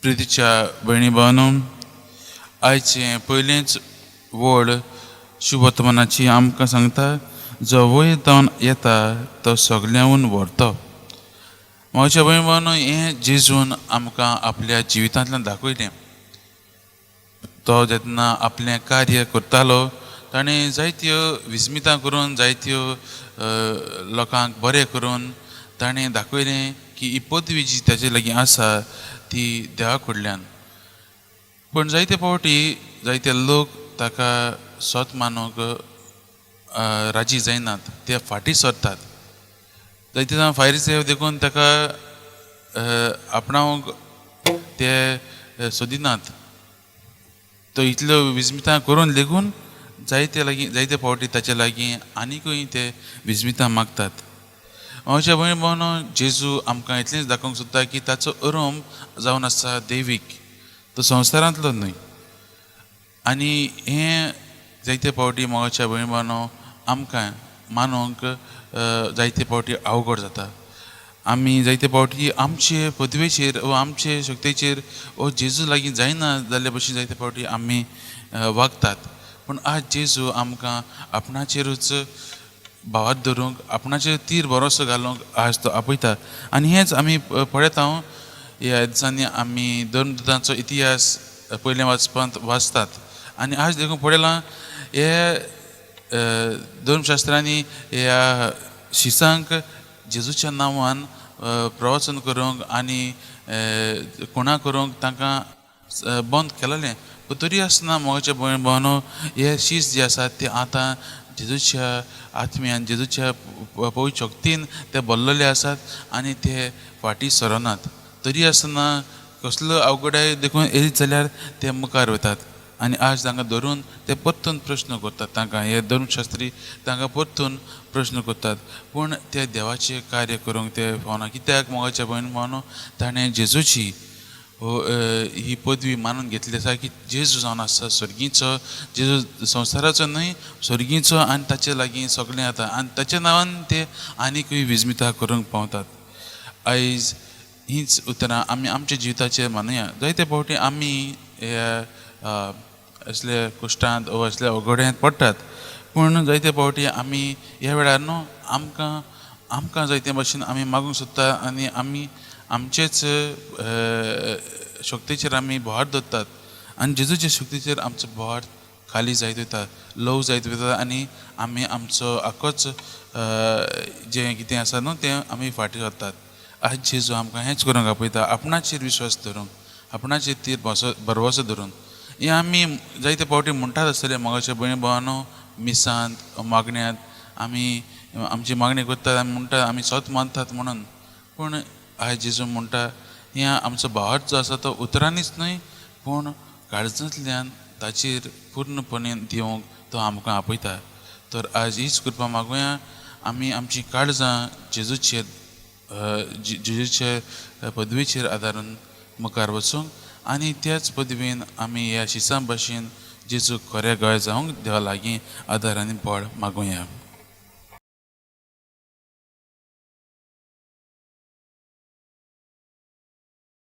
प्रितीच्या भयणी भावांनो, आयचे पयलेंच व्हड शुभवर्तमानाची आमकां सांगता, जो वयर जावन येता तो सगळ्यांहून व्हडतो. म्हज्या भयणी भावांनो, हें जेजून आमकां आपल्या जिवितांतल्यान दाखयलें. तो जेन्ना आपलें कार्य करतालो ताणें जायत्यो विस्मितां करून, जायत्यो लोकांक बरें करून ताणें दाखयलें की ही पदवी जी ताचे लागीं आसा ती देवा कडल्यान. पूण जायते फावटी जायते लोक ताका स्वत मानूंक राजी जायनात, ते फाटीं सरतात. जायते जाण फारिसेव देखून ताका आपणावंक ते सोदिनात. तो इतल्यो विस्मितां करून लेगून जायते फावटी ताचे लागीं आनीकूय ते विस्मितां मागतात. म्हज्या भयणी भावांनो, जेजू आमकां इतलेंच दाखोवंक सोदता की ताचो अरोम जावन आसा दैवीक, तो संवसारांतलो न्हय. आनी हें जायते फावटी मोगाच्या भयणी भावांनो आमकां मानूंक जायते फावटी अवघड जाता. आमी जायते फावटी आमचे पदवेचेर वा आमचे शक्तीचेर वो जेजू लागीं जायना जाल्ले भशेन जायते फावटी आमी वागतात. पूण आज जेजू आमकां आपणाचेरूच भावात धरूंक, आपणाचेर तीर भरोसो घालूंक आज तो आपयता. आनी हेंच आमी पळयता ह्या दिसांनी आमी धर्मदुतांचो इतिहास पयले वाचतात. आनी आज देखून पळयलां हे धर्मशास्त्रांनी ह्या शिसांक जेजूच्या नांवान प्रवचन करूंक आनी खुणा करूंक तांकां बंद केलेलें. पूण तरी आसतना मोगाच्या भयणी भावांनो, हे शीस जे आसात ते आतां जेजूच्या आत्म्यान, जेजूच्या पवित्र शक्तीन ते भरलेले आसात आनी ते फाटीं सरनात. तरी आसतना कसलो अवघडाय देखून येयत जाल्यार ते मुखार वतात. आनी आज तांकां धरून ते परतून प्रश्न करतात. तांकां हे धर्मशास्त्री तांकां परतून प्रश्न करतात. पूण ते देवाचें कार्य करूंक ते फावना. कित्याक मोगाच्या भयणी भावांनो, ताणें जेजूची ही पदवी मानून घेतली आसा की जेजू जावन आसा स्वर्गीचो, जेजू संवसाराचो न्हय, स्वर्गीचो, आनी ताचे लागीं सगळें जाता. आनी ताच्या नांवान ते आनीकूय विस्मितां करूंक पावतात. आयज हीच उतरां आमी आमच्या जिविताचेर मानुया. जायते फावटी आमी ह्या असले कश्टांत वा असल्या अवघड्यांत पडटात. पूण जायते फावटी आमी ह्या वेळार न्हू आमकां जायते भाशेन आमी मागूंक सोदता आनी आमी आमचेच शक्तीचेर आमी भर दवरतात. आनी जेजूच्या शक्तीचेर आमचो भर खाली जायत वता, लव जायत वता आनी आमी आमचो आख्खोच जें कितें आसा न्हू तें आमी फाटीं सरतात. आज जेजू आमकां हेंच करूंक आपयता, आपणाचेर विश्वास धरूंक, आपणाचेर तीर भरवोसो धरून. हें आमी जायते फावटी म्हणटात आसतले मोगाच्या भयणी भावांनो, मिसांत मागण्यांत आमी आमची मागणी करतात, आमी म्हणटात आमी स्वत मानतात म्हणून. पूण आयज जेजू म्हणटा हें आमचो भावार्थ जो आसा तो उतरांनीच न्हय पूण काळजांतल्यान ताचेर पूर्णपणेन दिवंक तो आमकां आपयता. तर आज हीच कृपा मागुया, आमी आमची काळजां जेजूच्या पदवेचेर आदारून मुखार वचूंक आनी त्याच पदवेन आमी ह्या शिसां भाशेन जेजू खरें गोंय जावंक देवा लागीं आदार आनी बळ मागुया.